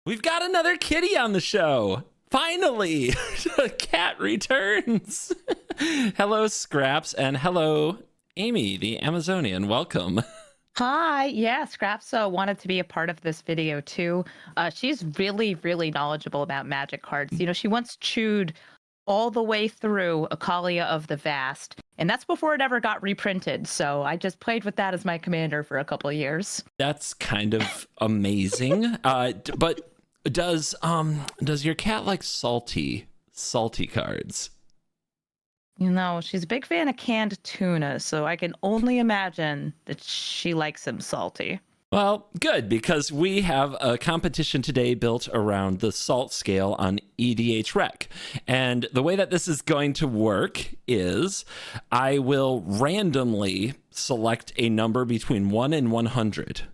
We've got another kitty on the show. Finally, a cat returns. Hello, Scraps, and hello, Amy, the Amazonian. Welcome. Hi, yeah, Scraps wanted to be a part of this video too. She's really, really knowledgeable about magic cards. You know, she once chewed all the way through Akalia of the Vast, and that's before it ever got reprinted. So I just played with that as my commander for a couple of years. That's kind of amazing. But does your cat like salty cards? You know, she's a big fan of canned tuna, so I can only imagine that she likes him salty. Well, good, because we have a competition today built around the salt scale on EDHREC. And the way that this is going to work is I will randomly select a number between 1 and 100.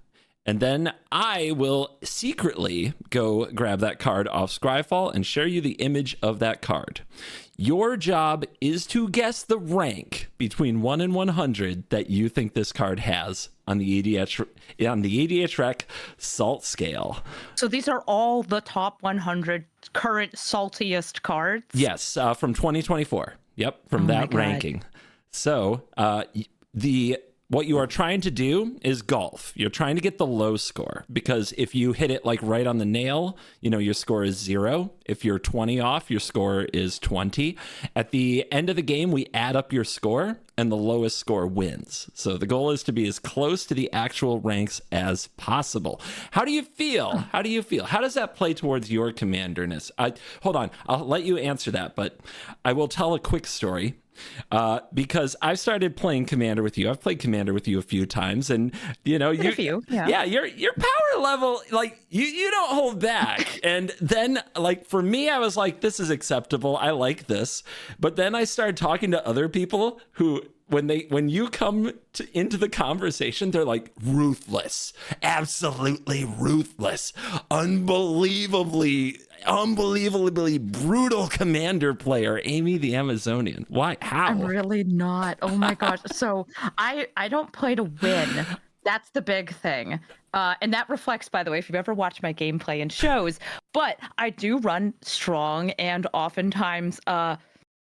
And then I will secretly go grab that card off Scryfall and share you the image of that card. Your job is to guess the rank between 1 and 100 that you think this card has on the EDHREC salt scale. So these are all the top 100 current saltiest cards? Yes, from 2024. Yep, from that ranking. So what you are trying to do is golf. You're trying to get the low score, because if you hit it like right on the nail, you know, your score is 0. If you're 20 off, your score is 20. At the end of the game, we add up your score and the lowest score wins. So the goal is to be as close to the actual ranks as possible. How do you feel? How does that play towards your commanderness? Hold on, I'll let you answer that, but I will tell a quick story. Because I've started playing Commander with you. I've played Commander with you a few times, and you know, your power level, like you don't hold back. And then, like, for me, I was like, this is acceptable. I like this. But then I started talking to other people who, when you come into the conversation, they're like ruthless, absolutely ruthless, unbelievably brutal commander player, Amy the Amazonian. Why? How? I'm really not. Oh my gosh. So I don't play to win. That's the big thing. And that reflects, by the way, if you've ever watched my gameplay in shows, but I do run strong and oftentimes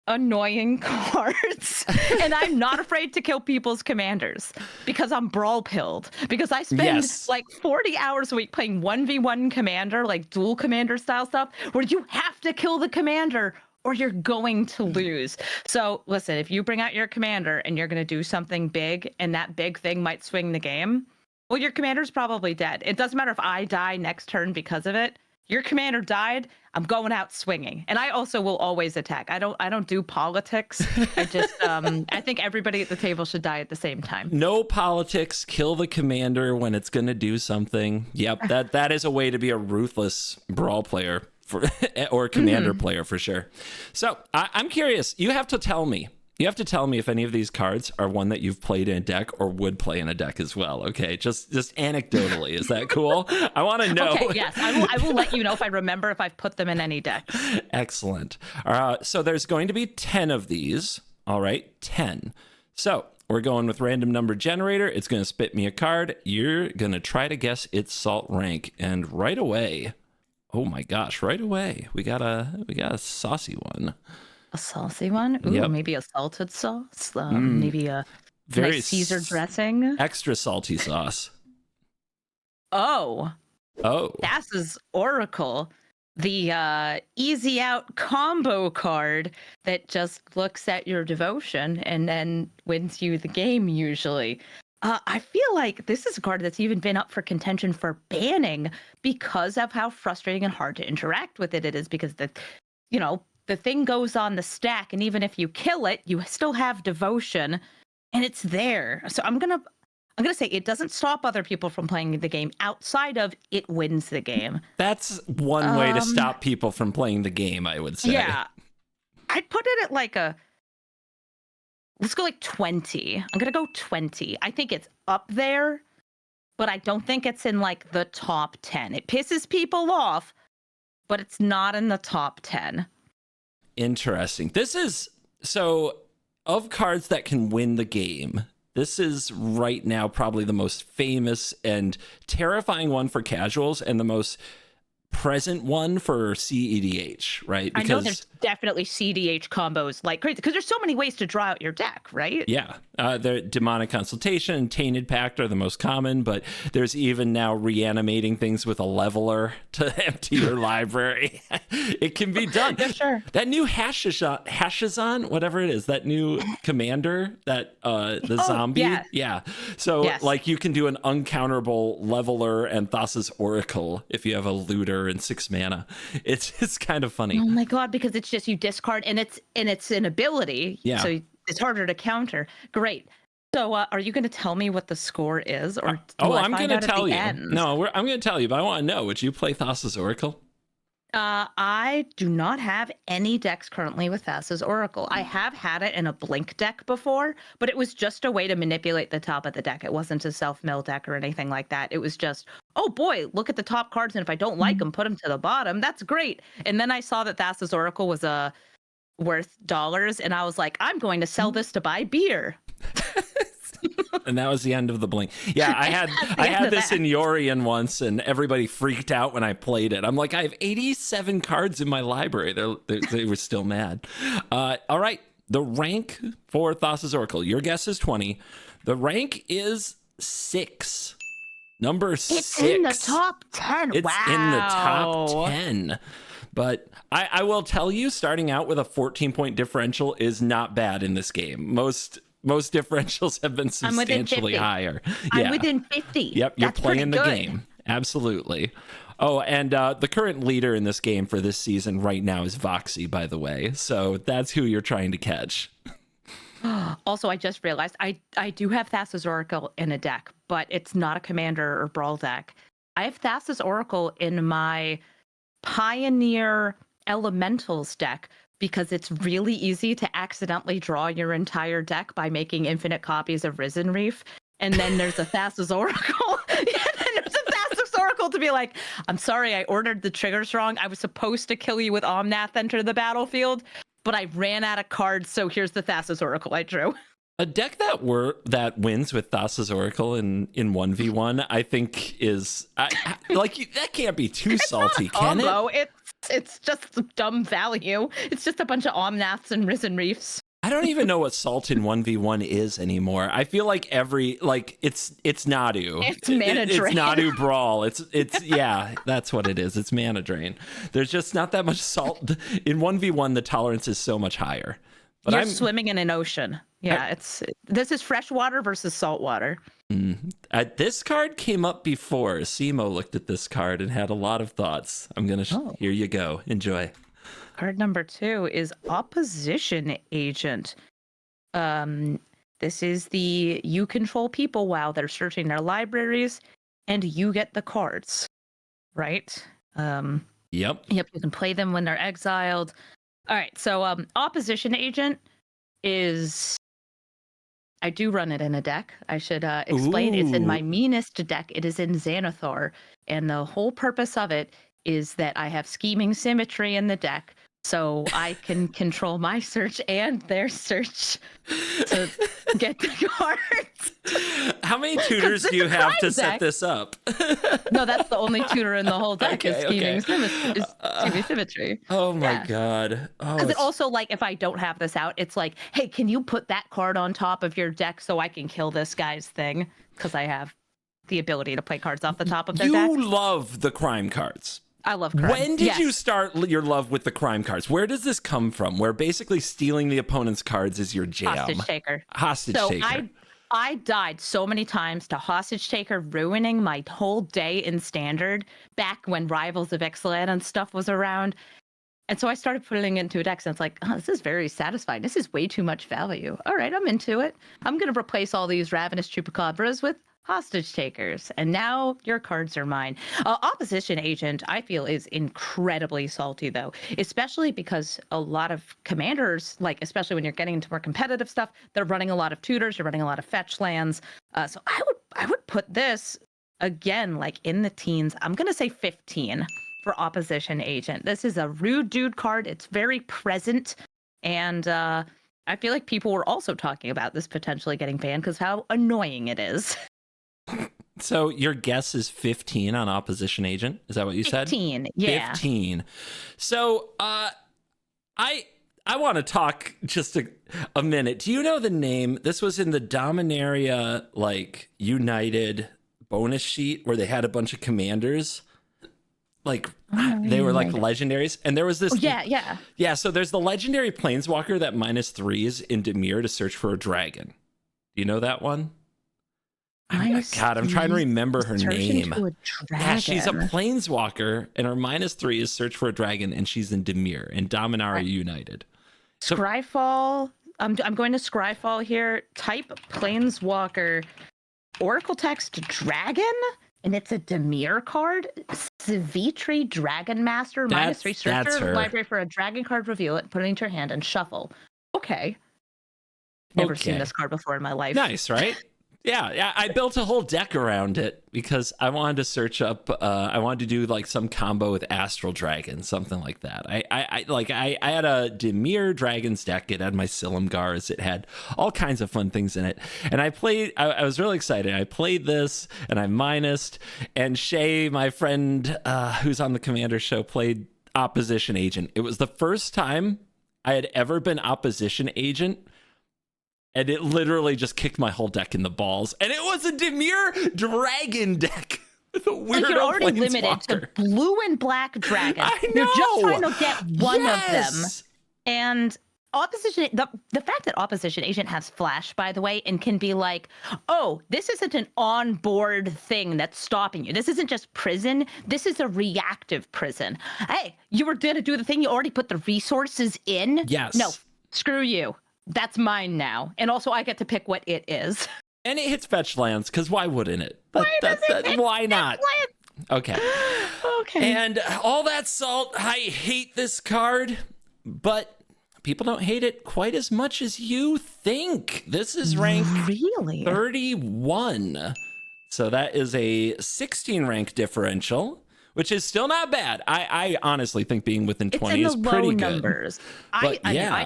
annoying cards. And I'm not afraid to kill people's commanders because I'm brawl pilled, because I spend like 40 hours a week playing 1v1 commander, like dual commander style stuff, where you have to kill the commander or you're going to lose. So listen, if you bring out your commander and you're going to do something big and that big thing might swing the game, well, your commander's probably dead. It doesn't matter if I die next turn because of it. Your commander died, I'm going out swinging. And I also will always attack. I don't do politics. I just I think everybody at the table should die at the same time. No politics, kill the commander when it's going to do something. Yep, that is a way to be a ruthless brawl player or commander player for sure. So I'm curious. You have to tell me if any of these cards are one that you've played in a deck or would play in a deck as well. Okay, just anecdotally, is that cool? I want to know. Okay, yes, I will let you know if I remember if I've put them in any deck. Excellent. So there's going to be 10 of these. All right, 10. So we're going with random number generator. It's going to spit me a card. You're going to try to guess its salt rank, and right away, oh my gosh, right away, we got a saucy one. A saucy one? Ooh, Maybe a salted sauce. Maybe a very nice Caesar dressing. Extra salty sauce. Oh. That's Oracle. The easy out combo card that just looks at your devotion and then wins you the game usually. I feel like this is a card that's even been up for contention for banning because of how frustrating and hard to interact with it is, because the thing goes on the stack, and even if you kill it, you still have devotion, and it's there. So I'm gonna say it doesn't stop other people from playing the game outside of it wins the game. That's one way to stop people from playing the game, I would say. Yeah, I'd put it at like let's go like 20. I'm gonna go 20. I think it's up there, but I don't think it's in like the top 10. It pisses people off, but it's not in the top 10. Interesting. This is, so of cards that can win the game, this is right now probably the most famous and terrifying one for casuals, and the most present one for CEDH, right? Because I know there's definitely CDH combos like crazy because there's so many ways to draw out your deck, right? Yeah. The Demonic Consultation and Tainted Pact are the most common, but there's even now reanimating things with a leveler to empty your library. It can be done. Yeah, sure. That new Hashizan, whatever it is, that new commander, that the zombie. Yeah. Yeah. So like you can do an uncounterable leveler and Thassa's Oracle if you have a looter and 6 mana. It's kind of funny. Oh my god, because it's just you discard and it's an ability. Yeah. So it's harder to counter. Great. So are you going to tell me what the score is, or I'm going to tell you. No, I'm going to tell you, but I want to know. Would you play Thassa's Oracle? I do not have any decks currently with Thassa's Oracle. I have had it in a Blink deck before, but it was just a way to manipulate the top of the deck. It wasn't a self-mill deck or anything like that. It was just, oh boy, look at the top cards, and if I don't like them, put them to the bottom. That's great. And then I saw that Thassa's Oracle was worth dollars, and I was like, I'm going to sell this to buy beer. And that was the end of the Blink. Yeah, I had this in Yorion once, and everybody freaked out when I played it. I'm like, I have 87 cards in my library. They were still mad. All right, the rank for Thassa's Oracle. Your guess is 20. The rank is 6. Number 6. It's in the top 10. It's in the top 10. But I will tell you, starting out with a 14-point differential is not bad in this game. Most differentials have been substantially higher. Yeah. I'm within 50. Yep, you're playing the game. Absolutely. Oh, and the current leader in this game for this season right now is Voxy, by the way. So that's who you're trying to catch. Also, I just realized I do have Thassa's Oracle in a deck, but it's not a commander or brawl deck. I have Thassa's Oracle in my Pioneer Elementals deck, because it's really easy to accidentally draw your entire deck by making infinite copies of Risen Reef. And then there's a Thassa's Oracle. And then there's a Thassa's Oracle to be like, I'm sorry, I ordered the triggers wrong. I was supposed to kill you with Omnath enter the battlefield, but I ran out of cards, so here's the Thassa's Oracle I drew. A deck that wins with Thassa's Oracle in 1v1, I think is that can't be too salty, can it? It's just dumb value. It's just a bunch of Omnaths and Risen Reefs. I don't even know what Salt in 1v1 is anymore. I feel like it's Nadu. It's mana drain. It's Nadu Brawl. It's yeah, that's what it is. It's mana drain. There's just not that much salt in 1v1. The tolerance is so much higher. But You're swimming in an ocean. Yeah, this is fresh water versus salt water. This card came up before. Simo looked at this card and had a lot of thoughts. I'm gonna here you go. Enjoy. Card number 2 is Opposition Agent. This is you control people while they're searching their libraries, and you get the cards, right? Yep. You can play them when they're exiled. All right, so Opposition Agent is... I do run it in a deck. I should explain. Ooh. It's in my meanest deck. It is in Xanathar. And the whole purpose of it is that I have Scheming Symmetry in the deck, so I can control my search and their search to get the cards. How many tutors do you have to set this up? No, that's the only tutor in the whole deck is Scheming Symmetry. Oh my god. Because it also, like, if I don't have this out, it's like, hey, can you put that card on top of your deck so I can kill this guy's thing? Because I have the ability to play cards off the top of their deck. You love the crime cards. I love crime. When did you start your love with the crime cards? Where does this come from? Where basically stealing the opponent's cards is your jam? Hostage taker. Taker. I died so many times to hostage taker, ruining my whole day in Standard back when Rivals of Ixalan and stuff was around. And so I started putting it into a deck, and it's like, oh, this is very satisfying. This is way too much value. All right, I'm into it. I'm going to replace all these Ravenous Chupacabras with hostage takers, and now your cards are mine. Opposition Agent, I feel, is incredibly salty, though, especially because a lot of commanders, like, especially when you're getting into more competitive stuff, they're running a lot of tutors, you're running a lot of fetch lands. So I would put this, again, like, in the teens. I'm going to say 15 for Opposition Agent. This is a rude dude card. It's very present, and I feel like people were also talking about this potentially getting banned because how annoying it is. So your guess is 15 on Opposition Agent. Is that what you said? 15, yeah. 15. So I want to talk just a minute. Do you know the name? This was in the Dominaria like United bonus sheet where they had a bunch of commanders. Like they were like legendaries, and there was this. Oh, yeah. So there's the legendary planeswalker that -3 is in Dimir to search for a dragon. Do you know that one? God, I'm trying to remember her name. Yeah, she's a planeswalker, and her -3 is search for a dragon, and she's in Dimir in Dominaria United. So, Scryfall. I'm going to Scryfall here. Type planeswalker, Oracle text dragon. And it's a Dimir card. Savitri Dragon Master, -3 searcher. Library for a dragon card, reveal it, put it into your hand, and shuffle. Okay. Never seen this card before in my life. Nice, right? Yeah, I built a whole deck around it because I wanted to search up. I wanted to do like some combo with Astral Dragon, something like that. I had a Dimir Dragons deck. It had my Silumgars. It had all kinds of fun things in it. And I played. I was really excited. I played this and I minused. And Shay, my friend, who's on the Commander show, played Opposition Agent. It was the first time I had ever been Opposition Agent. And it literally just kicked my whole deck in the balls. And it was a Dimir Dragon deck with a weirdo you're already limited planeswalker. to blue and black dragons. I know. You're just trying to get one of them. And the fact that Opposition Agent has flash, by the way, and can be like, oh, this isn't an on-board thing that's stopping you. This isn't just prison. This is a reactive prison. Hey, you were going to do the thing. You already put the resources in. Yes. No, screw you. That's mine now. And also I get to pick what it is. And it hits fetch lands, because why wouldn't it? Why not? Okay. And all that salt, I hate this card, but people don't hate it quite as much as you think. This is rank 31. So that is a 16 rank differential, which is still not bad. I honestly think being within 20 is pretty good. Numbers. I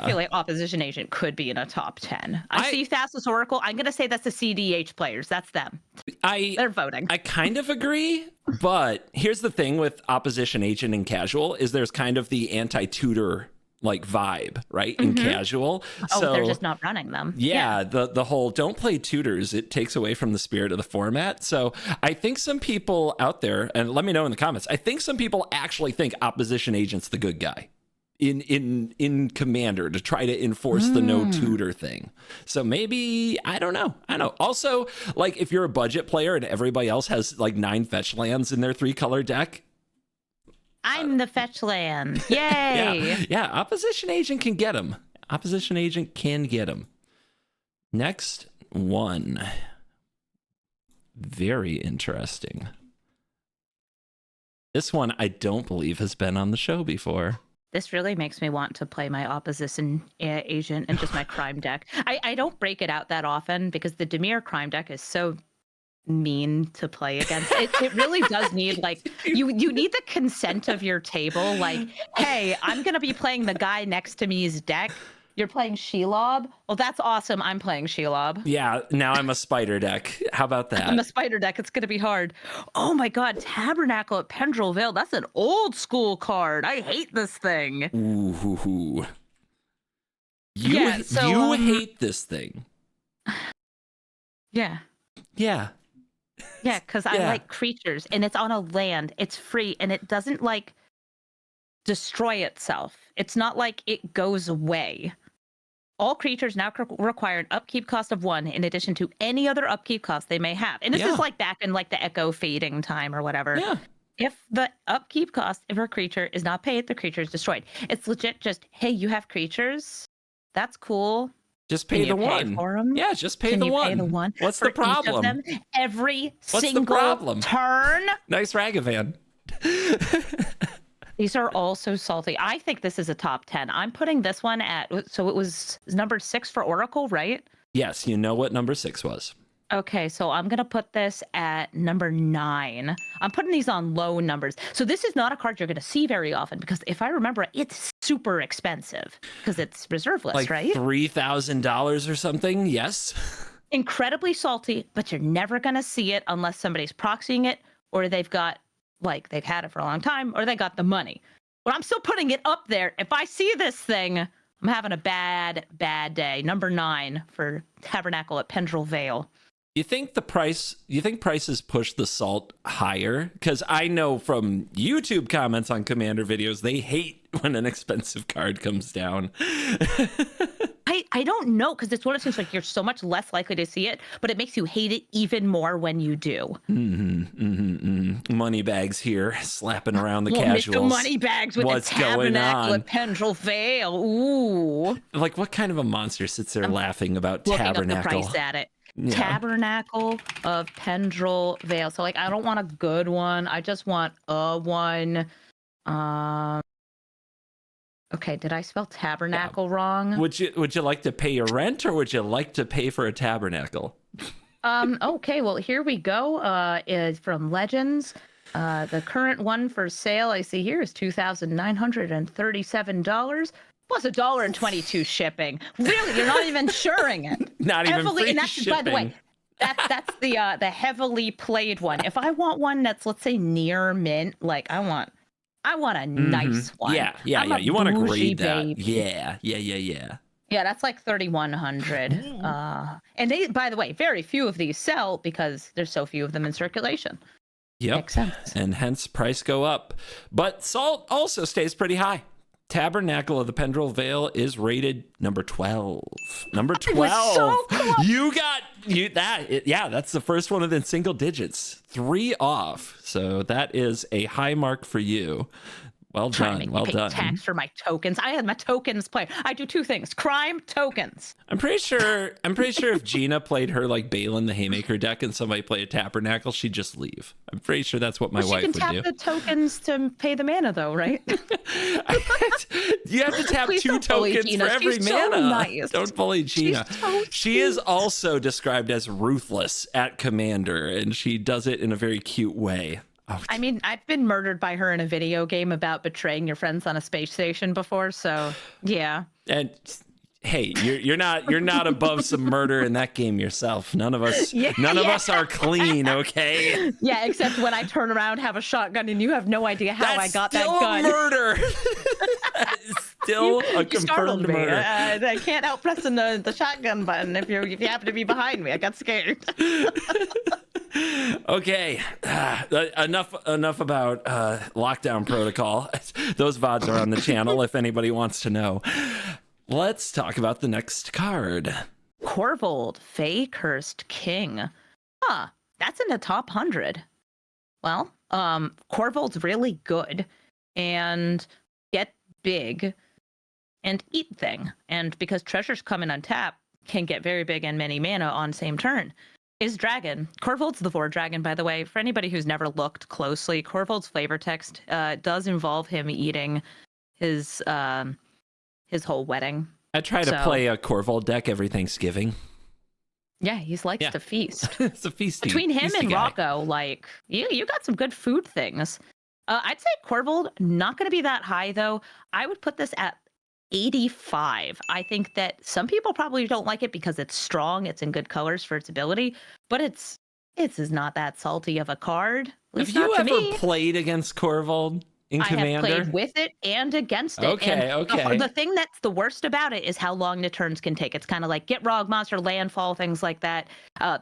feel like Opposition Agent could be in a top 10. I see Thassa's Oracle. I'm going to say that's the CDH players. That's them. They're voting. I kind of agree, but here's the thing with Opposition Agent and Casual is there's kind of the anti-tutor like vibe, right? In Casual. So they're just not running them. Yeah, the whole don't play tutors, it takes away from the spirit of the format. So I think some people out there, and let me know in the comments, I think some people actually think Opposition Agent's the good guy in Commander to try to enforce the no tutor thing. So maybe, I don't know. Also, like if you're a budget player and everybody else has like 9 fetch lands in their 3-color deck, I'm the fetch land. Yay! Yeah, Opposition Agent can get him. Opposition Agent can get him. Next one. Very interesting. This one I don't believe has been on the show before. This really makes me want to play my Opposition Agent and just my crime deck. I don't break it out that often because the Dimir crime deck is so mean to play against. It really does need like you need the consent of your table. Like, hey, I'm gonna be playing the guy next to me's deck. You're playing Shelob? Well, that's awesome. I'm playing Shelob. Yeah, now I'm a spider deck. How about that? I'm a spider deck. It's gonna be hard. Oh my god, Tabernacle at Pendrell Vale. That's an old school card. I hate this thing. Ooh. You hate this thing. Yeah. Yeah. Yeah, because I like creatures, and it's on a land. It's free, and it doesn't, like, destroy itself. It's not like it goes away. All creatures now require an upkeep cost of 1 in addition to any other upkeep cost they may have. And this is, like, back in, like, the Echo fading time or whatever. Yeah. If the upkeep cost of a creature is not paid, the creature is destroyed. It's legit just, hey, you have creatures? That's cool. Just pay the 1. For them? Yeah, just pay the 1. Pay the 1. What's the problem? Each of them, every What's single the problem? turn. Nice Ragavan. These are all so salty. I think this is a top 10. I'm putting this one at, so it was number 6 for Oracle, right? Yes, you know what number 6 was. Okay, so I'm going to put this at number 9. I'm putting these on low numbers. So this is not a card you're going to see very often because if I remember, it's super expensive because it's reserve list, like right? $3,000 or something, yes. incredibly salty, but you're never going to see it unless somebody's proxying it or they've got, like, they've had it for a long time or they got the money. But I'm still putting it up there. If I see this thing, I'm having a bad day. Number 9 for Tabernacle at Pendrell Vale. You think prices push the salt higher? Because I know from YouTube comments on Commander videos, they hate when an expensive card comes down. I don't know, because it's one of those things like you're so much less likely to see it, but it makes you hate it even more when you do. Moneybags here slapping around the Mr. casuals. Moneybags with What's the Tabernacle going on? at Pendrell Vale. Ooh. Like, what kind of a monster sits there laughing about Looking Tabernacle? up the price at it. Yeah. Tabernacle of Pendrell Vale. So, like, I don't want a good one. I just want a one. Okay, did I spell tabernacle wrong? Would you like to pay your rent, or would you like to pay for a tabernacle? Okay, well, here we go. Is from Legends. The current one for sale I see here is $2,937 plus $1.22 shipping. Really, you're not even insuring it. Not even free and that's, shipping. By the way, that's the heavily played one. If I want one that's, let's say, near mint, like I want a nice one. Yeah. You want to grade that. Yeah. Yeah, that's like 3,100. And they, by the way, very few of these sell because there's so few of them in circulation. Yep. Makes sense. And hence price go up. But salt also stays pretty high. Tabernacle of the Pendrell Vale is rated number 12. Number 12. So close. That's the first one within single digits. 3 off. So that is a high mark for you. Well done. Well done. Tax for my tokens. I had my tokens play. I do 2 things: crime, tokens. I'm pretty sure if Gina played her like Balin the Haymaker deck and somebody played a Tabernacle, she'd just leave. I'm pretty sure that's what my wife would do. She can tap the tokens to pay the mana, though, right? You have to tap Please 2 tokens for every She's mana. So nice. Don't bully Gina. She is also described as ruthless at Commander, and she does it in a very cute way. Oh, I mean, I've been murdered by her in a video game about betraying your friends on a space station before, so yeah. And hey, you're not above some murder in that game yourself. None of us are clean, okay? Yeah, except when I turn around, have a shotgun, and you have no idea how I got that gun. Murder. That is still a confirmed murder. I can't help pressing the shotgun button if you happen to be behind me. I got scared. Okay, enough about lockdown protocol. Those VODs are on the channel if anybody wants to know. Let's talk about the next card. Corvold, Fey Cursed King. That's in the top 100. Well, Corvold's really good, and get big and eat thing. And because treasures come in untap, can get very big and many mana on same turn. Is dragon. Corvold's the Vor dragon, by the way. For anybody who's never looked closely, Corvold's flavor text does involve him eating his whole wedding. I try to play a Corvold deck every Thanksgiving. Yeah, he likes to feast. It's a feasting. Between him and guy. Rocco, like you got some good food things. I'd say Corvold not going to be that high though. I would put this at 85. I think that some people probably don't like it because it's strong, it's in good colors for its ability, but it's not that salty of a card. Have you ever played against Corvold in Commander? I have played with it and against it. Okay. The thing that's the worst about it is how long the turns can take. It's kind of like Get Rog, Monster, Landfall, things like that.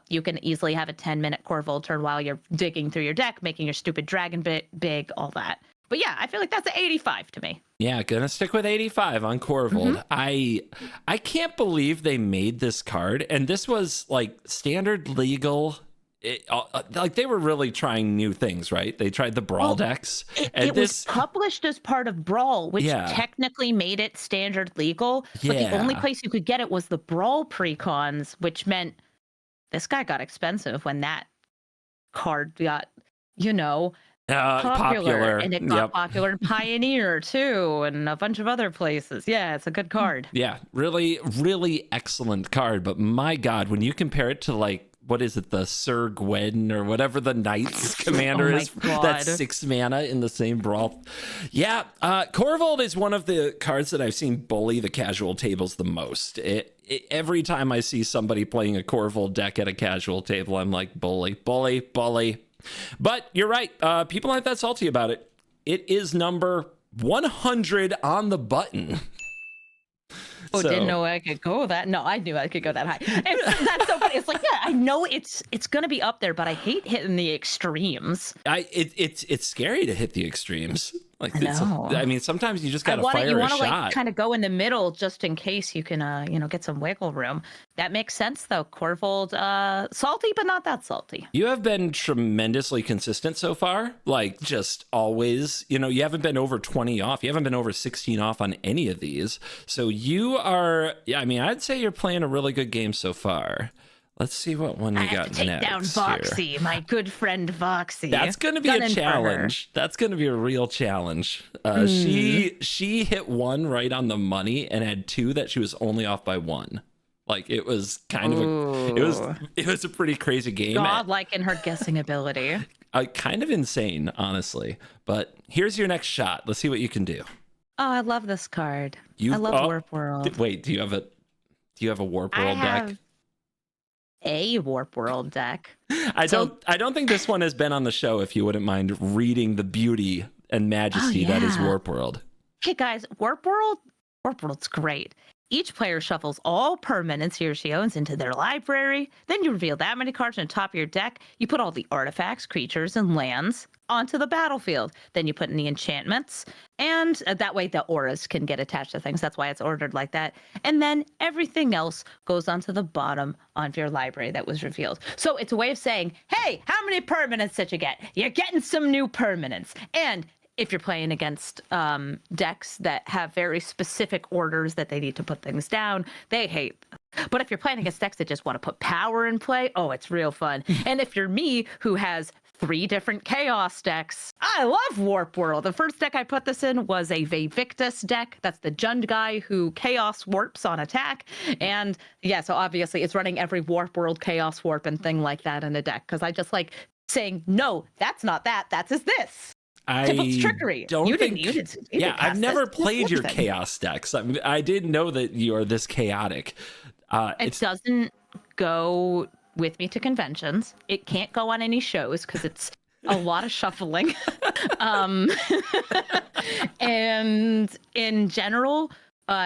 You can easily have a 10-minute Corvold turn while you're digging through your deck, making your stupid dragon bit big, all that. But yeah, I feel like that's an 85 to me. Yeah, gonna stick with 85 on Corvold. I can't believe they made this card, and this was like standard legal. Like they were really trying new things, right? They tried the Brawl decks. It was published as part of Brawl, which technically made it standard legal. But the only place you could get it was the Brawl precons, which meant this guy got expensive when that card got, popular. And it got popular in Pioneer too, and a bunch of other places. Yeah, it's a good card. Yeah, really, really excellent card. But my God, when you compare it to like, what is it, the Sir Gwen or whatever the Knight's commander is, that's 6 mana in the same Brawl. Yeah, Corvold is one of the cards that I've seen bully the casual tables the most. every time I see somebody playing a Corval deck at a casual table, I'm like, bully, bully, bully. But you're right. People aren't that salty about it. It is number 100 on the button. Oh, didn't know I could go that. No, I knew I could go that high. That's so funny. It's like, yeah, I know it's gonna be up there, but I hate hitting the extremes. It's scary to hit the extremes. Like, I mean, sometimes you just gotta fire you a want to shot. like kind of go in the middle just in case you can, get some wiggle room. That makes sense though. Corvold, salty, but not that salty. You have been tremendously consistent so far. Like, just always, you haven't been over 20 off. You haven't been over 16 off on any of these. So you are, I mean, I'd say you're playing a really good game so far. Let's see what one you got next. Take down Voxy, here. My good friend Voxy. That's going to be a challenge. That's going to be a real challenge. She hit one right on the money and had two that she was only off by one. Like, it was kind of it was a pretty crazy game. Godlike in her guessing ability. Kind of insane, honestly. But here's your next shot. Let's see what you can do. Oh, I love this card. I love Warp World. Wait, do you have a Warp World deck? A Warp World deck. I don't think this one has been on the show, if you wouldn't mind reading the beauty and majesty that is Warp World. Hey guys, Warp World's great. Each player shuffles all permanents he or she owns into their library. Then you reveal that many cards on the top of your deck. You put all the artifacts, creatures, and lands onto the battlefield. Then you put in the enchantments, and that way the auras can get attached to things. That's why it's ordered like that. And then everything else goes onto the bottom of your library that was revealed. So it's a way of saying, hey, how many permanents did you get? You're getting some new permanents. And if you're playing against decks that have very specific orders that they need to put things down, they hate them. But if you're playing against decks that just want to put power in play, oh, it's real fun. And if you're me, who has 3 different chaos decks, I love Warp World. The first deck I put this in was a Vevictus deck. That's the Jund guy who chaos warps on attack. And yeah, so obviously it's running every Warp World chaos warp and thing like that in a deck, because I just like saying, no, that's not that. That's this. Tipple's trickery. You didn't I've never played your chaos decks. I didn't know that you are this chaotic. It doesn't go with me to conventions. It can't go on any shows because it's a lot of shuffling. And in general,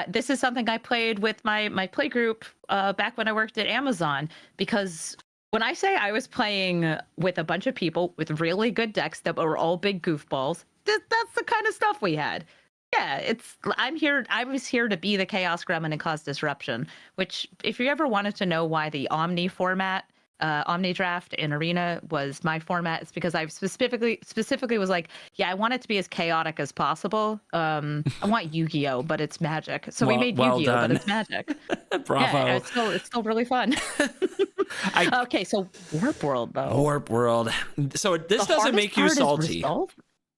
this is something I played with my play group back when I worked at Amazon, because when I say I was playing with a bunch of people with really good decks that were all big goofballs, that's the kind of stuff we had. Yeah, I was here to be the Chaos Gremlin and cause disruption, which if you ever wanted to know why the Omni format, Omni Draft and Arena was my format, it's because I specifically was like, yeah, I want it to be as chaotic as possible. I want Yu-Gi-Oh, but it's magic. So we made Yu-Gi-Oh, but it's magic. Bravo. Yeah, it's still really fun. Okay, so Warp World though. Warp World. So this doesn't make you salty.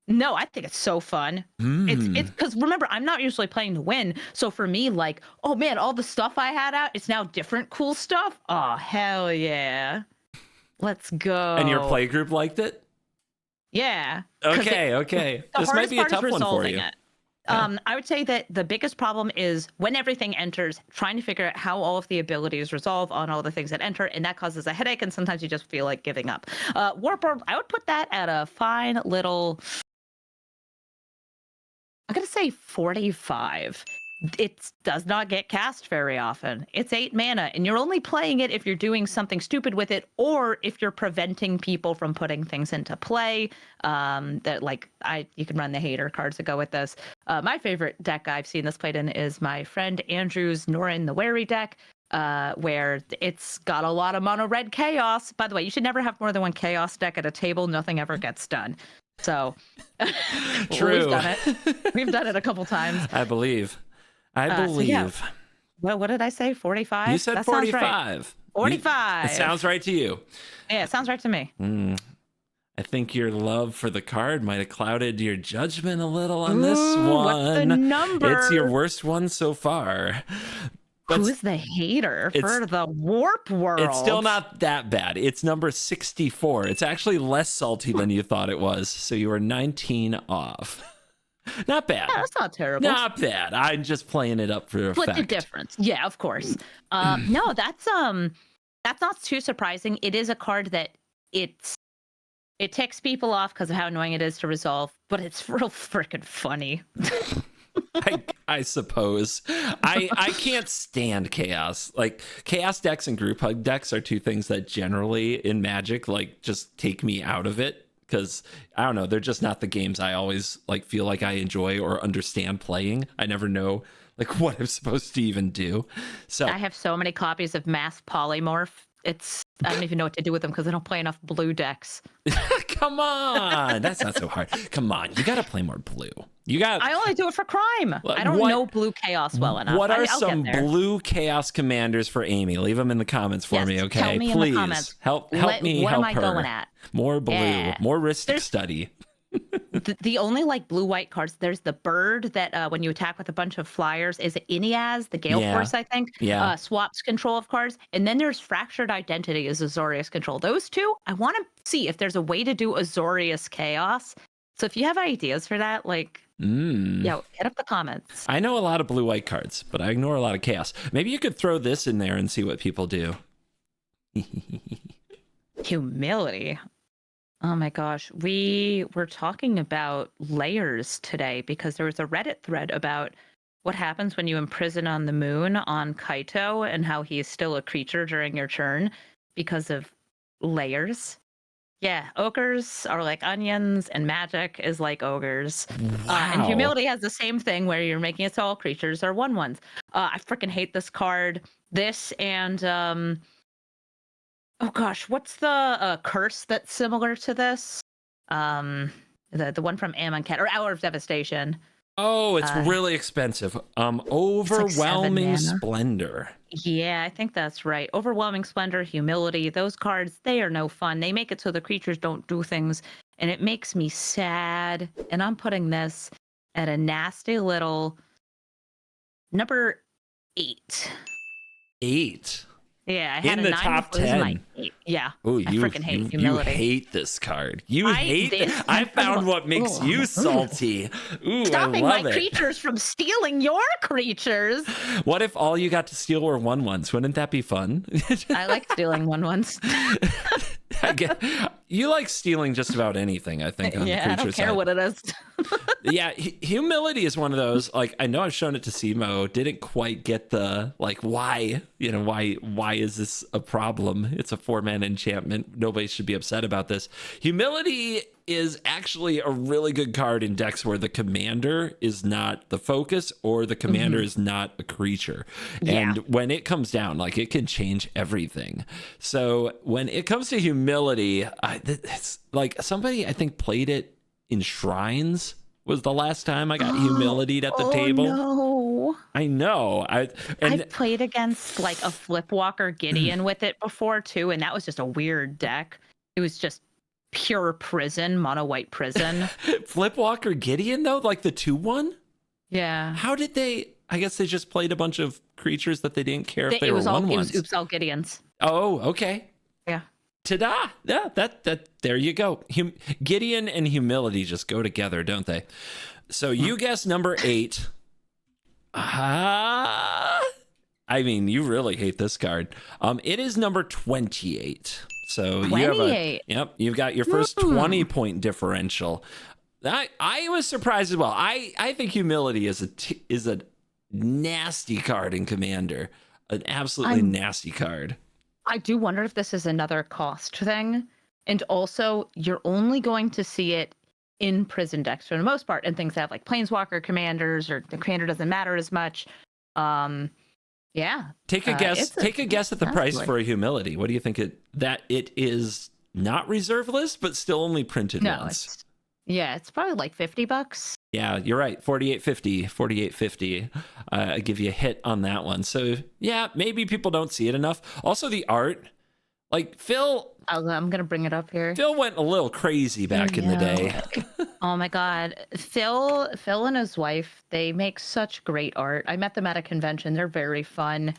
No, I think it's so fun. It's because remember, I'm not usually playing to win. So for me, like, oh man, all the stuff I had out, it's now different cool stuff. Oh, hell yeah. Let's go. And your play group liked it? Yeah. Okay. This might be a tough one for you. Yeah. I would say that the biggest problem is when everything enters, trying to figure out how all of the abilities resolve on all the things that enter, and that causes a headache, and sometimes you just feel like giving up. Warp World, I would put that at a fine little, I'm going to say 45. It does not get cast very often. It's 8 mana, and you're only playing it if you're doing something stupid with it, or if you're preventing people from putting things into play. You can run the hater cards that go with this. My favorite deck I've seen this played in is my friend Andrew's Norin the Wary deck, where it's got a lot of mono red chaos. By the way, you should never have more than one chaos deck at a table. Nothing ever gets done. So true. We've done it. We've done it a couple times. I believe. So yeah. Well, what did I say? 45? You said that 45. Right. 45. It sounds right to you. Yeah, it sounds right to me. I think your love for the card might have clouded your judgment a little on this one. What's the number? It's your worst one so far. Who's the hater for the Warp World? It's still not that bad. It's number 64. It's actually less salty than you thought it was. So you were 19 off. Not bad. Yeah, that's not terrible. Not bad. I'm just playing it up for effect. Split the difference. Yeah, of course. No, that's not too surprising. It is a card that it ticks people off because of how annoying it is to resolve, but it's real freaking funny. I suppose. I can't stand chaos. Like, chaos decks and group hug decks are two things that generally in Magic like just take me out of it, because I don't know, they're just not the games I always like feel like I enjoy or understand playing. I never know like what I'm supposed to even do. So I have so many copies of Mass Polymorph. I don't even know what to do with them because I don't play enough blue decks. Come on, that's not so hard. Come on, you got to play more blue. I only do it for crime. I don't know blue chaos well enough. What are some blue chaos commanders for Amy? Leave them in the comments for me, okay? Tell me Please in the comments. help me help her. What am I going at? More blue, more risk to study. The only like blue-white cards, there's the bird that when you attack with a bunch of flyers, is it Ineaz, the Gale Force, I think? Yeah. Swaps control of cards. And then there's Fractured Identity as Azorius control. Those two, I want to see if there's a way to do Azorius Chaos. So if you have ideas for that, like, hit up the comments. I know a lot of blue-white cards, but I ignore a lot of chaos. Maybe you could throw this in there and see what people do. Humility. Oh my gosh. We were talking about layers today because there was a Reddit thread about what happens when you imprison on the moon on Kaito and how he is still a creature during your turn because of layers. Yeah, ogres are like onions and magic is like ogres. Wow. And humility has the same thing where you're making it so all creatures are 1/1s. I freaking hate this card. This and oh gosh, what's the curse that's similar to this? The one from Amonkhet or Hour of Devastation. Oh, it's really expensive. Overwhelming Splendor. Yeah, I think that's right. Overwhelming Splendor, Humility, those cards, they are no fun. They make it so the creatures don't do things, and it makes me sad. And I'm putting this at a nasty little number 8. 8? Yeah, I had in a the 9 top before. 10. Yeah, Ooh, I freaking hate Humility. You hate this card. I found what makes you salty. Ooh, Stopping I love my creatures from stealing your creatures. What if all you got to steal were 1/1s? Wouldn't that be fun? I like stealing 1/1s. You like stealing just about anything, I think, on the creature side. I don't care what it is. Yeah, humility is one of those, like, I know I've shown it to Simo, didn't quite get the, like, why is this a problem? It's a 4-man enchantment. Nobody should be upset about this. Humility is actually a really good card in decks where the commander is not the focus or the commander is not a creature. And when it comes down, like, it can change everything. So when it comes to humility, it's like somebody, I think, played it in Shrines was the last time I got humility at the table. No. I know. I've played against like a Flipwalker Gideon with it before too, and that was just a weird deck. It was just pure prison, mono white prison. Flipwalker Gideon though, like the 2/1? Yeah. How did they? I guess they just played a bunch of creatures that they didn't care if they were 1/1s. It was oops all Gideons. Oh, okay. Yeah. Ta-da! Yeah, that there you go. Gideon and humility just go together, don't they? So you guessed number 8. I mean, you really hate this card. It is number 28. So 28. You've got your first 20-point differential. I was surprised as well. I think humility is a nasty card in Commander, an absolutely nasty card. I do wonder if this is another cost thing. And also, you're only going to see it in prison decks for the most part, and things that have like Planeswalker commanders or the commander doesn't matter as much. Yeah. Take a guess. Take a guess at the price for a humility. What do you think it is not reserve list, but still only printed once? It's probably like $50. Yeah, you're right. $48.50. I give you a hit on that one. So yeah, maybe people don't see it enough. Also, the art, like Phil. I'm gonna bring it up here. Phil went a little crazy back in the day. Oh my God, Phil and his wife, they make such great art. I met them at a convention. They're very fun.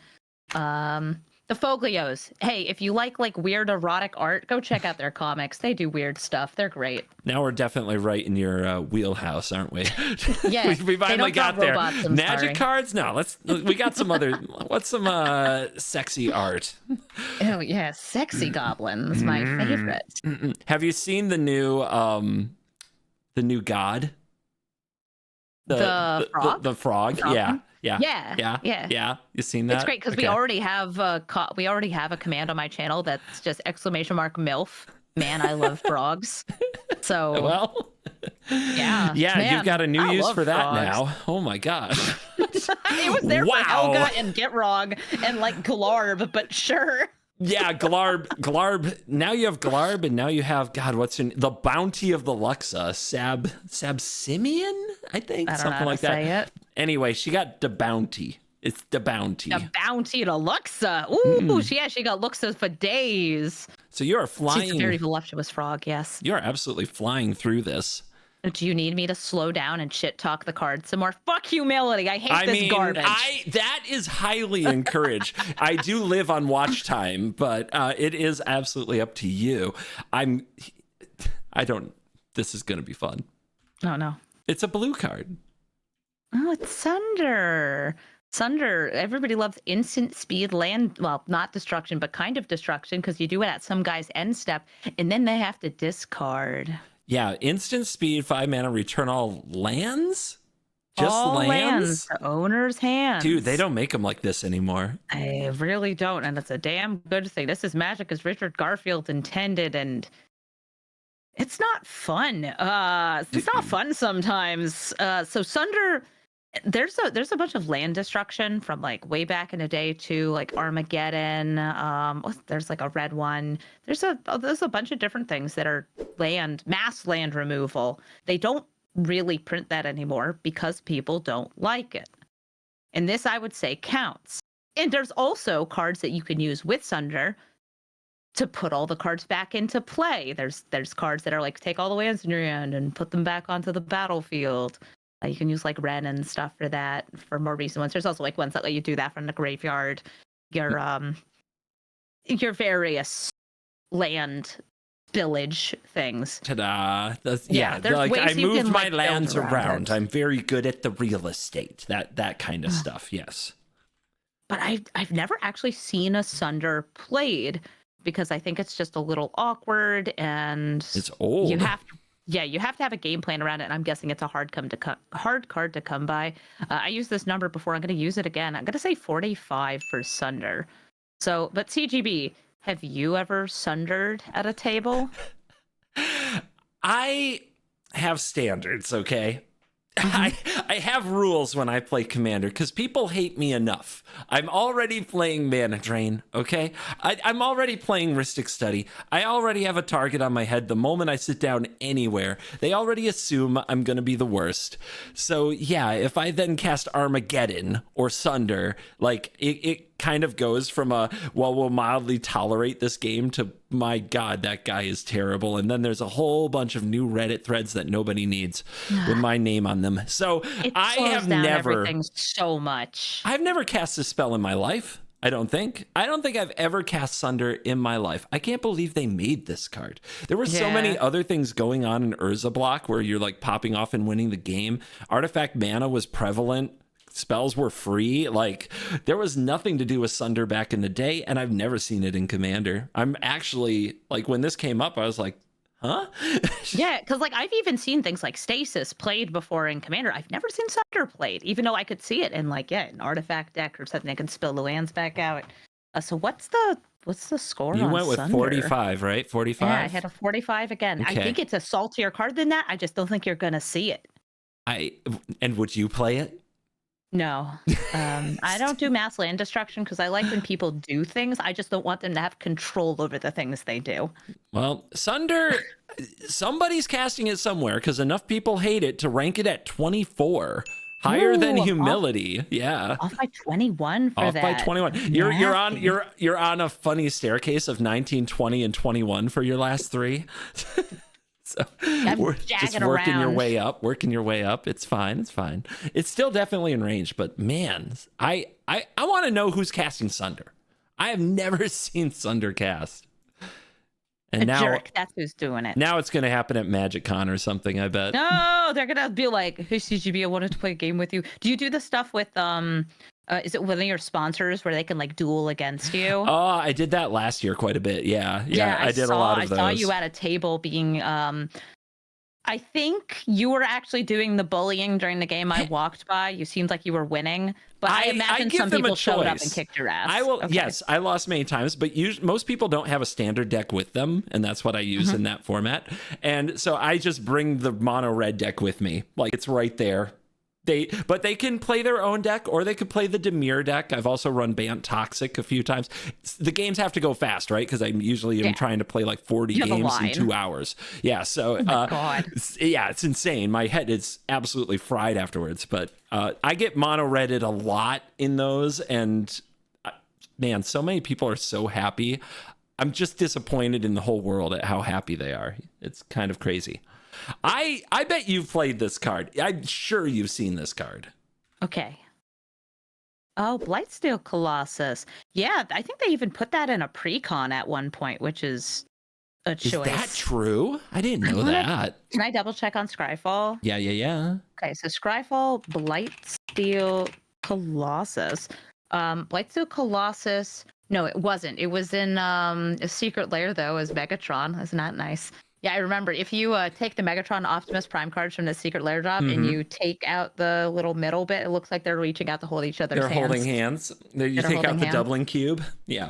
The The Foglios. Hey, if you like weird erotic art, go check out their comics. They do weird stuff. They're great. Now we're definitely right in your wheelhouse, aren't we? Yeah, we finally got there. Robots, Magic cards? No, we got some other. What's some sexy art? Oh yeah, sexy goblins, my favorite. Have you seen the new god? The frog? The frog? Yeah. You seen that? It's great because we already have a command on my channel that's just ! MILF. Man, I love frogs. So well, yeah, man, you've got a new use for that frogs. now. Oh my gosh. It was there for Helga and Gitrog and Glarb, but sure. Yeah, Glarb. Now you have Glarb, and now you have the Bounty of the Luxa, Sab Simeon, I think, I don't something know like how to that. say it. Anyway, she got the Bounty. It's the Bounty. The Bounty to Luxa. Ooh, she got Luxas for days. So you are flying. She's a very voluptuous frog. Yes. You are absolutely flying through this. Do you need me to slow down and shit talk the cards some more? Fuck humility. I hate this garbage. That is highly encouraged. I do live on watch time, but it is absolutely up to you. This is going to be fun. Oh, no. It's a blue card. Oh, it's Sunder. Sunder, everybody loves instant speed land. Well, not destruction, but kind of destruction because you do it at some guy's end step and then they have to discard. Yeah, instant speed, 5 mana, return all lands? Just all lands? To owner's hands. Dude, they don't make them like this anymore. I really don't, and it's a damn good thing. This is Magic as Richard Garfield intended, and it's not fun. It's not fun sometimes. So Sunder, there's a bunch of land destruction from way back in the day too, like Armageddon. There's a red one. There's a bunch of different things that are mass land removal. They don't really print that anymore because people don't like it. And this, I would say, counts. And there's also cards that you can use with Sunder to put all the cards back into play. There's cards that are take all the lands in your hand and put them back onto the battlefield. You can use Ren and stuff for that, for more recent ones. There's also ones that let you do that from the graveyard. Your various land spillage things. Ta-da. I moved my lands around. I'm very good at the real estate. That kind of stuff, yes. But I've never actually seen a Sunder played because I think it's just a little awkward and it's old. You have to have a game plan around it, and I'm guessing it's a hard card to come by. I used this number before. I'm going to use it again. I'm going to say 45 for Sunder. So, but CGB, have you ever Sundered at a table? I have standards, okay? I have rules when I play Commander because people hate me enough. I'm already playing Mana Drain, okay? I'm already playing Rhystic Study. I already have a target on my head the moment I sit down anywhere. They already assume I'm going to be the worst. So yeah, if I then cast Armageddon or Sunder, it kind of goes from we'll mildly tolerate this game to, my God, that guy is terrible. And then there's a whole bunch of new Reddit threads that nobody needs with my name on them. So I have never everything so much. I've never cast a spell in my life. I don't think I've ever cast Sunder in my life. I can't believe they made this card. There were so many other things going on in Urza Block where you're popping off and winning the game. Artifact mana was prevalent. Spells were free. There was nothing to do with Sunder back in the day, and I've never seen it in Commander. I'm actually when this came up, I was like, huh? Yeah, because I've even seen things like Stasis played before in Commander. I've never seen Sunder played, even though I could see it in an artifact deck or something. I can spill the lands back out. So what's the score? You went with Sunder? 45, right? 45. Yeah, I had a 45 again. Okay. I think it's a saltier card than that. I just don't think you're gonna see it. And would you play it? No, I don't do mass land destruction because I like when people do things. I just don't want them to have control over the things they do. Well, Sunder, somebody's casting it somewhere because enough people hate it to rank it at 24. Higher than humility. Yeah. Off by 21 for that. Off by 21. You're on a funny staircase of 19, 20, and 21 for your last three. So we're just working your way up. It's fine. It's still definitely in range, but man, I want to know who's casting Sunder. I have never seen Sundercast. And A now, jerk. That's who's doing it. now it's going to happen at MagicCon or something, I bet. No, they're gonna be like, "Hey, CGB, I wanted to play a game with you." Do you do the stuff with is it one of your sponsors where they can like duel against you? Oh, I did that last year quite a bit. Yeah, I did a lot of those. I saw you at a table being I think you were actually doing the bullying during the game I walked by. You seemed like you were winning, but I imagine give some them a people showed up and choice. kicked your ass. I will. Okay. Yes, I lost many times, but most people don't have a standard deck with them, and that's what I use in that format. And so I just bring the mono red deck with me, like it's right there. But they can play their own deck, or they could play the Demir deck. I've also run Bant Toxic a few times. The games have to go fast, right? Because I'm usually trying to play like 40 games in 2 hours. Yeah, so God. it's insane. My head is absolutely fried afterwards. But I get mono redded a lot in those, and man, so many people are so happy. I'm just disappointed in the whole world at how happy they are. It's kind of crazy. I bet you've played this card. I'm sure you've seen this card. Okay. Oh, Blightsteel Colossus. Yeah, I think they even put that in a pre-con at one point, which is a choice. Is that true? I didn't know that. Can I double check on Scryfall? Yeah. Okay, so Scryfall, Blightsteel Colossus. Blightsteel Colossus. No, it wasn't. It was in a secret lair though, as Megatron. Isn't that nice? Yeah, I remember. If you take the Megatron Optimus Prime cards from the secret lair drop and you take out the little middle bit, it looks like they're reaching out to hold each other's hands. They're holding hands. You take out the doubling cube. Yeah.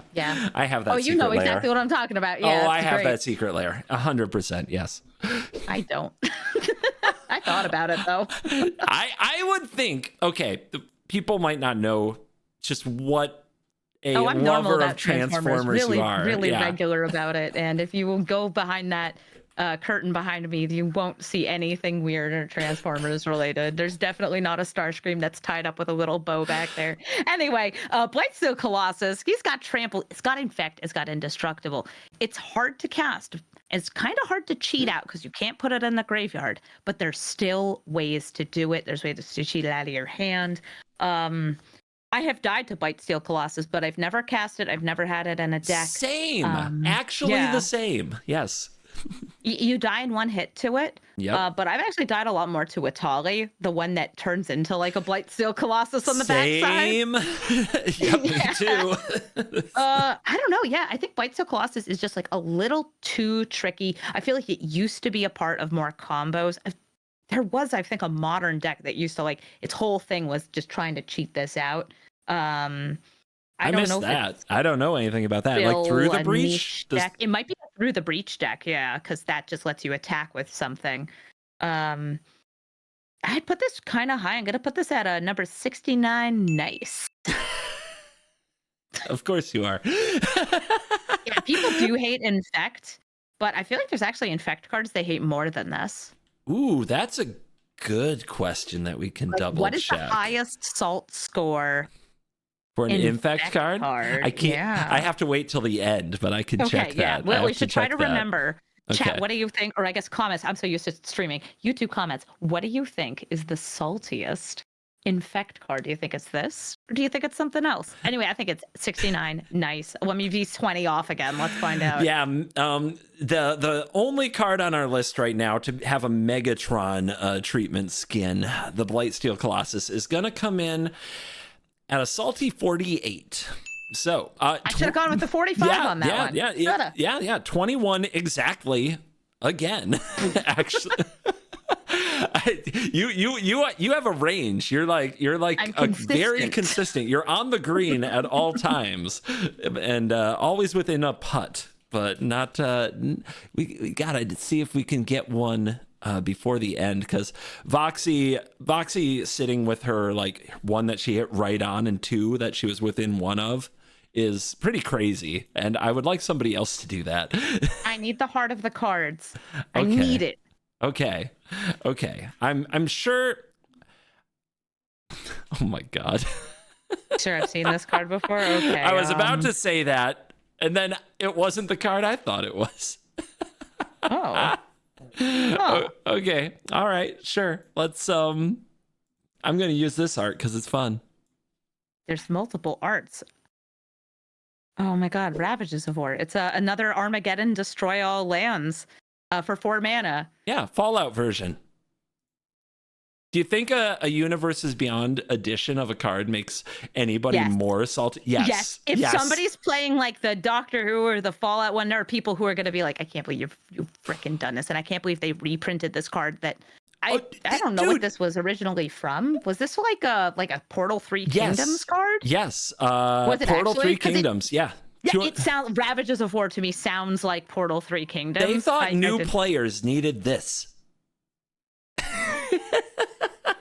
I have that. Oh, you know exactly what I'm talking about. Yeah. Oh, I have that secret lair. 100%. Yes. I don't. I thought about it though. I would think. Okay, people might not know just what I'm lover of Transformers really, you are. Really regular about it. And if you will go behind that curtain behind me, you won't see anything weird or Transformers related. There's definitely not a Starscream that's tied up with a little bow back there. Anyway, Blightsteel Colossus, he's got Trample, it's got Infect, it's got Indestructible. It's hard to cast. It's kind of hard to cheat out because you can't put it in the graveyard, but there's still ways to do it. There's ways to cheat it out of your hand. I have died to Blightsteel Colossus, but I've never cast it. I've never had it in a deck. Same. Actually, the same. Yes. You die in one hit to it. Yeah. But I've actually died a lot more to Atali, the one that turns into like a Blightsteel Colossus on the backside. Same. Yep, me too. I don't know. Yeah, I think Blightsteel Colossus is just like a little too tricky. I feel like it used to be a part of more combos. There was, I think, a modern deck that used to like its whole thing was just trying to cheat this out. I missed that. I don't know anything about that. Like through the breach deck. It might be through the breach deck, yeah, because that just lets you attack with something. I'd put this kind of high. I'm gonna put this at number 69. Nice. Of course you are. Yeah, people do hate Infect, but I feel like there's actually Infect cards they hate more than this. Ooh, that's a good question that we can double check. What is the highest salt score for an Infect card? I can't. Yeah. I have to wait till the end, but I can check that. Well, we should try to remember. Okay. Chat, what do you think? Or I guess comments. I'm so used to streaming. YouTube comments. What do you think is the saltiest Infect card? Do you think it's this? Or do you think it's something else? Anyway, I think it's 69. Nice. Let me be 20 off again. Let's find out. Yeah. The only card on our list right now to have a Megatron treatment skin, the Blightsteel Colossus, is going to come in at a salty 48. So I should have gone with the 45 on that one. Yeah. 21 exactly again. Actually. You have a range. You're like very consistent. You're on the green at all times, and always within a putt. But not. We gotta see if we can get one before the end, because Voxy sitting with her like one that she hit right on and two that she was within one of is pretty crazy, and I would like somebody else to do that. I need the heart of the cards. I need it. Okay. I'm sure. Oh my God. Sure, I've seen this card before. Okay. I was about to say that, and then it wasn't the card I thought it was. Oh. Okay. All right. Sure. Let's. I'm gonna use this art because it's fun. There's multiple arts. Oh my God, Ravages of War. It's another Armageddon destroy all lands for 4 mana. Yeah, Fallout version. Do you think a Universes Beyond edition of a card makes anybody Yes. more salty? Yes. If somebody's playing like the Doctor Who or the Fallout one, there are people who are going to be like, I can't believe you've freaking done this. And I can't believe they reprinted this card that I don't know what this was originally from. Was this like a Portal 3 Kingdoms card? Yes. Was it Portal actually? 3 Kingdoms, yeah. Yeah, it sounds Ravages of War to me sounds like Portal 3 Kingdoms. They thought new players needed this.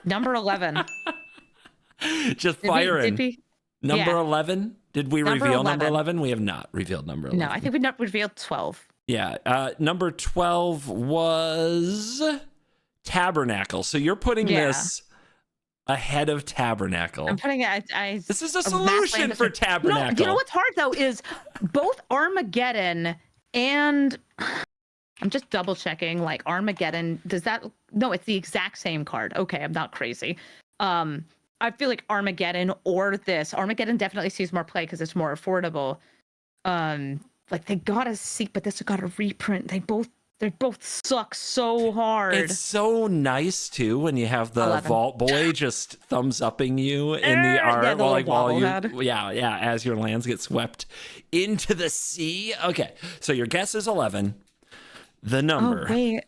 Number 11. Just firing. Number 11? Did we reveal 11. number 11? We have not revealed number 11. No, I think we not revealed 12. Yeah. Number 12 was Tabernacle. So you're putting this ahead of Tabernacle. I'm putting it. This is a solution for Tabernacle. No, you know what's hard though is both Armageddon and I'm just double checking. Like Armageddon, does that? No, it's the exact same card. Okay, I'm not crazy. I feel like Armageddon or this Armageddon definitely sees more play because it's more affordable. Like they gotta see, but this got a reprint. They both suck so hard. It's so nice too when you have the 11. Vault Boy just thumbs upping you in the art, as your lands get swept into the sea. Okay, so your guess is 11. The number. Oh wait,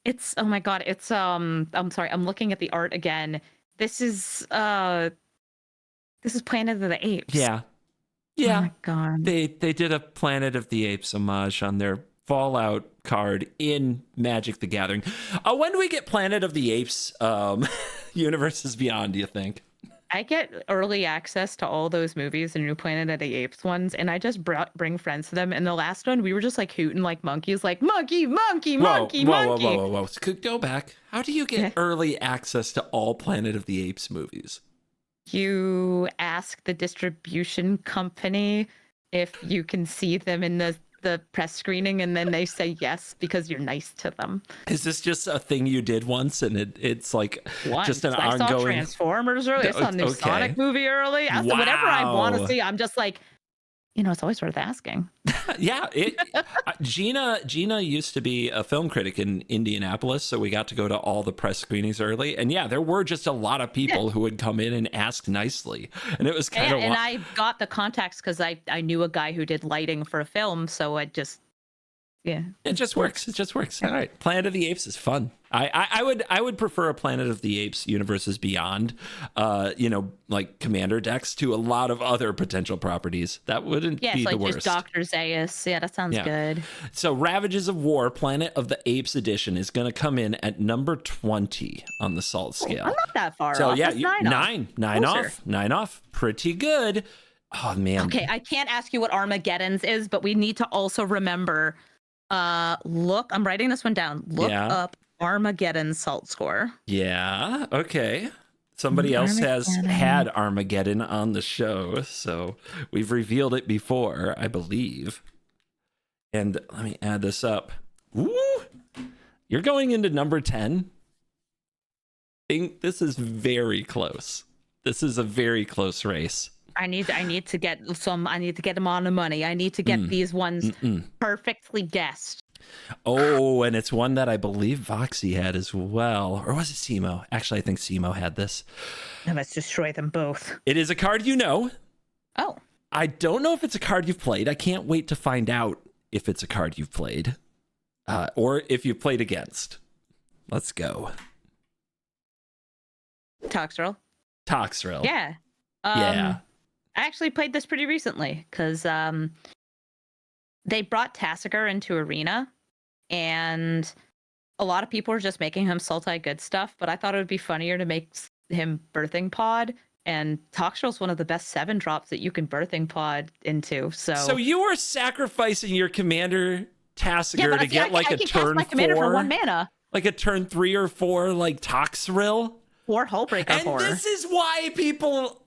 it's oh my God, it's I'm sorry, I'm looking at the art again. This is Planet of the Apes. Yeah. Oh my God. They did a Planet of the Apes homage on their Fallout card in Magic the Gathering. When do we get Planet of the Apes Universes Beyond, do you think? I get early access to all those movies, the new Planet of the Apes ones, and I just bring friends to them. And the last one, we were just like hooting like monkeys, like monkey. Whoa. Go back. How do you get early access to all Planet of the Apes movies? You ask the distribution company if you can see them in the press screening, and then they say yes because you're nice to them. Is this just a thing you did once, and it's like just an I ongoing? Saw Transformers early. I saw a new Sonic movie early. Whatever I want to see, I'm just like, it's always worth asking. Yeah, Gina used to be a film critic in Indianapolis, so we got to go to all the press screenings early. And yeah, there were just a lot of people who would come in and ask nicely, and it was kind of. And I got the contacts because I knew a guy who did lighting for a film, so I just. Yeah, it just works. It just works. All right, Planet of the Apes is fun. I would prefer a Planet of the Apes Universes Beyond, like Commander decks to a lot of other potential properties. That wouldn't be like the worst. Just Dr. Zaius. Yeah, that sounds good. So Ravages of War, Planet of the Apes edition is going to come in at number 20 on the SALT scale. I'm not that far off. So yeah, nine off. Pretty good. Oh man. Okay, I can't ask you what Armageddon's is, but we need to also remember. Look, I'm writing this one down. Look up Armageddon SALT score. Yeah. Okay. Somebody else has had Armageddon on the show, so we've revealed it before, I believe. And let me add this up. Woo! You're going into number 10. This is very close. This is a very close race. I need to get them on the money. I need to get these ones perfectly guessed. Oh, and it's one that I believe Voxy had as well. Or was it Simo? Actually, I think Simo had this. Now let's destroy them both. It is a card you know. Oh. I don't know if it's a card you've played. I can't wait to find out if it's a card you've played. Or if you've played against. Let's go. Toxrill. Yeah. Yeah. I actually played this pretty recently because they brought Tassiger into Arena, and a lot of people were just making him Sultai good stuff, but I thought it would be funnier to make him Birthing Pod, and Toxrill's one of the best 7 drops that you can Birthing Pod into. So you were sacrificing your commander Tassiger to get like a turn 4 for 1 mana. Like a turn 3 or 4 like Toxrill? Or Hullbreaker and horror. This is why people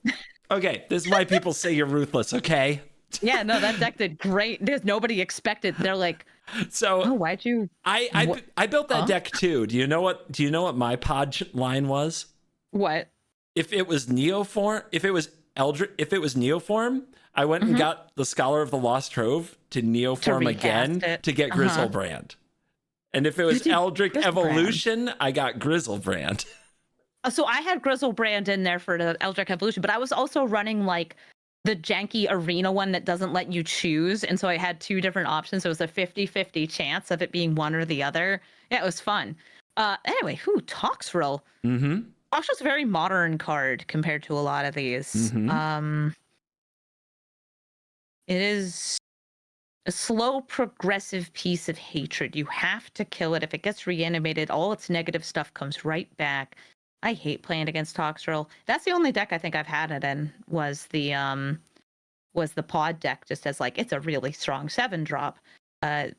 say you're ruthless, okay? Yeah, no, that deck did great. There's nobody expected. They're like, so why'd you? I built that deck too. Do you know what my pod line was? What? If it was Neoform, if it was if it was Neoform, I went and got the Scholar of the Lost Trove to Neoform again to get Grizzlebrand. And if it was Eldritch Evolution, I got Grizzlebrand. So I had Grizzlebrand in there for the Eldritch Evolution, but I was also running like the janky arena one that doesn't let you choose. And so I had 2 different options. So it was a 50-50 chance of it being one or the other. Yeah, it was fun. Anyway, Toxrill. Toxrill's a very modern card compared to a lot of these. It is a slow, progressive piece of hatred. You have to kill it. If it gets reanimated, all its negative stuff comes right back. I hate playing against Toxrill. That's the only deck I think I've had it in was the pod deck, just as like it's a really strong 7-drop. But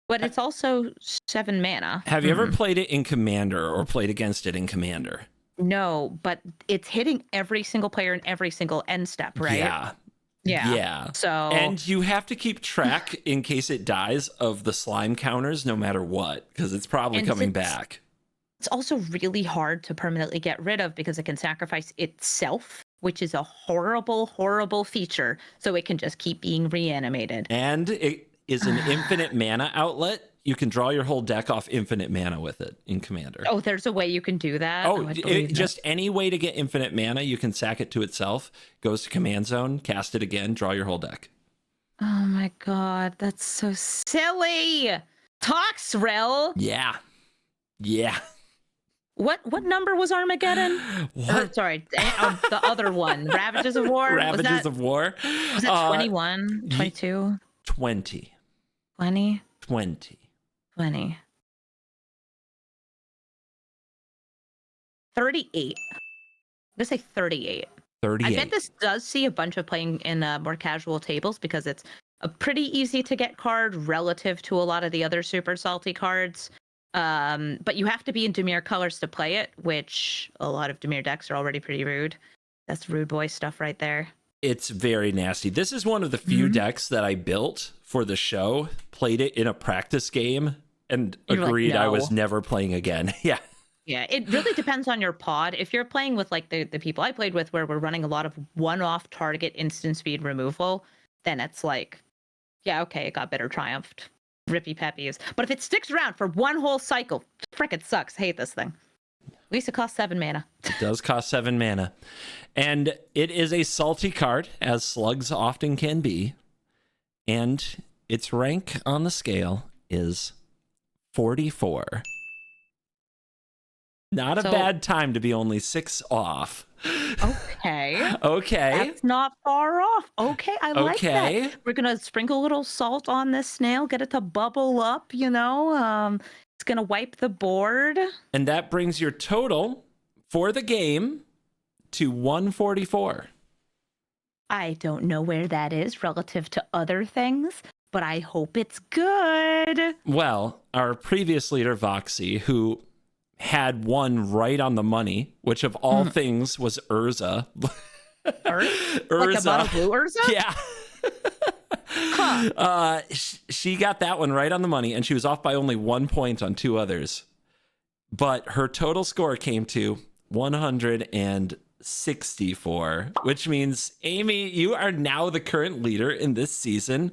it's also 7 mana. Have you ever played it in Commander or played against it in Commander? No, but it's hitting every single player in every single end step, right? Yeah. So and you have to keep track in case it dies of the slime counters no matter what, because it's probably coming back. It's also really hard to permanently get rid of because it can sacrifice itself, which is a horrible, horrible feature. So it can just keep being reanimated. And it is an infinite mana outlet. You can draw your whole deck off infinite mana with it in Commander. Oh, there's a way you can do that? Just any way to get infinite mana, you can sack it to itself, goes to Command Zone, cast it again, draw your whole deck. Oh my god, that's so silly! Toxrill! Yeah. What number was Armageddon? What? Sorry, the other one. Ravages of War? Ravages of War? Was that 21? 22? 20. 20? 20. 20. 38. I'm gonna say 38. 38. I bet this does see a bunch of playing in more casual tables because it's a pretty easy to get card relative to a lot of the other super salty cards. But you have to be in Dimir colors to play it, which a lot of Dimir decks are already pretty rude. That's rude boy stuff right there. It's very nasty. This is one of the few decks that I built for the show, played it in a practice game, and agreed I was never playing again. Yeah. Yeah, it really depends on your pod. If you're playing with like the people I played with where we're running a lot of one-off target instant speed removal, then it's like, yeah, okay, it got better triumphed. Rippy peppies. But if it sticks around for one whole cycle, frick, it sucks. Hate this thing. At least it costs 7 mana. It does cost 7 mana. And it is a salty card, as slugs often can be. And its rank on the scale is 44. Not a bad time to be only 6 off. Okay. Okay. That's not far off. Okay, I like that. We're going to sprinkle a little salt on this snail, get it to bubble up, you know. It's going to wipe the board. And that brings your total for the game to 144. I don't know where that is relative to other things, but I hope it's good. Well, our previous leader, Voxy, who had one right on the money, which of all things was Urza. Urza? Urza. Like a bottle blue Urza? Yeah. She got that one right on the money, and she was off by only 1 point on 2 others. But her total score came to 164, which means, Amy, you are now the current leader in this season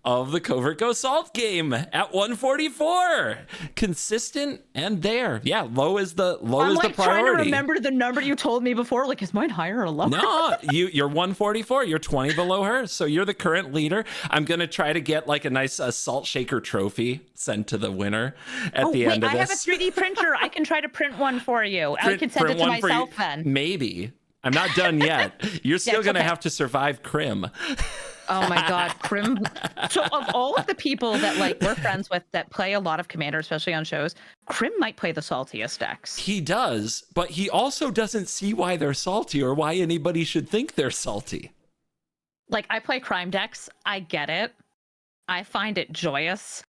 of the CovertGoSalt game at 144. Consistent and there. Yeah, low is the priority. Trying to remember the number you told me before. Like, is mine higher or lower? No, you're 144. You're 20 below her. So you're the current leader. I'm going to try to get like a nice salt shaker trophy sent to the winner at the end of this. I have a 3D printer. I can try to print one for you. I can send it to myself then. Maybe. I'm not done yet. You're still going to have to survive Crim. Oh my God, Crim. So of all of the people that like we're friends with that play a lot of Commander, especially on shows, Crim might play the saltiest decks. He does, but he also doesn't see why they're salty or why anybody should think they're salty. Like, I play crime decks. I get it. I find it joyous.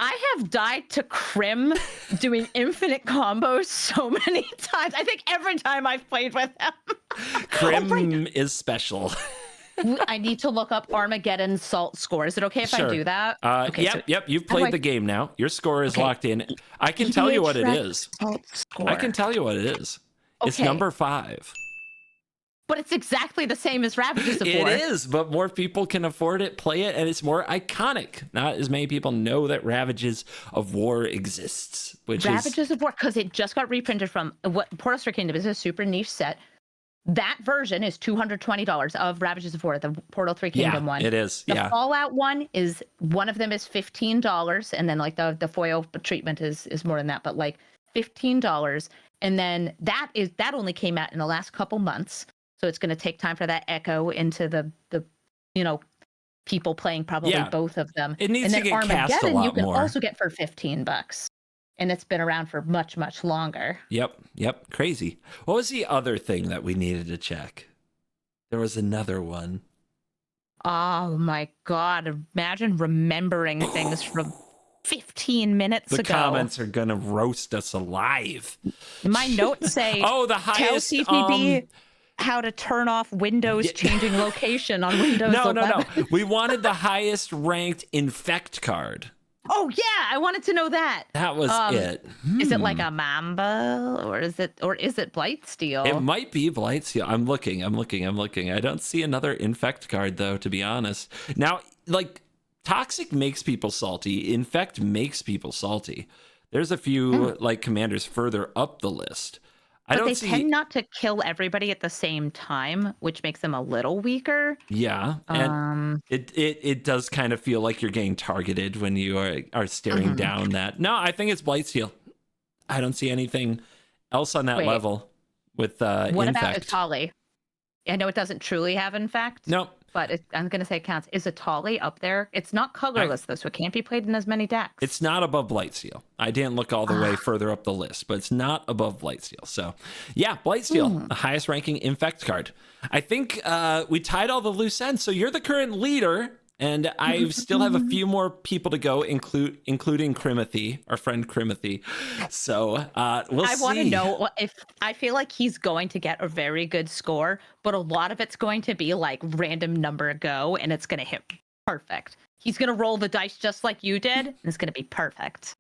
I have died to Crim doing infinite combos so many times. I think every time I've played with him. Crim is special. I need to look up Armageddon salt score. Is it okay if I do that? Okay, yep. You've played the game now. Your score is locked in. I can tell you what it is. I can tell you what it is. It's number 5. But it's exactly the same as Ravages of War. It is, but more people can afford it, play it, and it's more iconic. Not as many people know that Ravages of War exists. Ravages of War, because it just got reprinted from what Portal Star Kingdom is a super niche set. That version is $220 of Ravages of War, the Portal 3 Kingdom one. It is. The Fallout one is, one of them is $15, and then like the foil treatment is more than that, but like $15. And then that only came out in the last couple months. So it's going to take time for that echo into the people playing probably both of them. It needs to get cast a lot more. You can also get for $15, and it's been around for much, much longer. Yep. Crazy. What was the other thing that we needed to check? There was another one. Oh my God! Imagine remembering things from 15 minutes ago. The comments are gonna roast us alive. My notes say, "Oh, the highest." Tell CTB how to turn off Windows changing location on Windows 11. No. We wanted the highest ranked infect card. Oh yeah, I wanted to know that. That was it. Is it like a Mamba, or is it Blightsteel? It might be Blightsteel. I'm looking. I don't see another infect card though, to be honest. Now, like, Toxic makes people salty. Infect makes people salty. There's a few like commanders further up the list. But they tend not to kill everybody at the same time, which makes them a little weaker. Yeah, and it does kind of feel like you're getting targeted when you are staring down that. No, I think it's Blightsteel. I don't see anything else on that level with what infect. about Atali? I know it doesn't truly have infect. Nope. But I'm going to say it counts. Is Atali up there? It's not colorless, though, so it can't be played in as many decks. It's not above Blightsteel. I didn't look all the way further up the list, but it's not above Blightsteel. So, yeah, Blightsteel, the highest ranking infect card. I think we tied all the loose ends. So you're the current leader, and I still have a few more people to go, including Crimothy, our friend Crimothy. So we'll see. I want to know if I feel like he's going to get a very good score, but a lot of it's going to be like random number go, and it's going to hit perfect. He's going to roll the dice just like you did, and it's going to be perfect.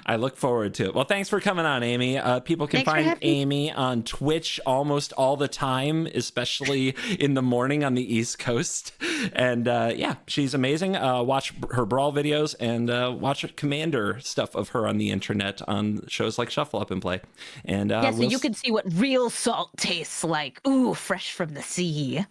I look forward to it. Well, thanks for coming on, Amy. People can find Amy on Twitch almost all the time, especially in the morning on the East Coast. And yeah, she's amazing. Watch her Brawl videos and watch Commander stuff of her on the internet on shows like Shuffle Up and Play. And so you can see what real salt tastes like. Ooh, fresh from the sea.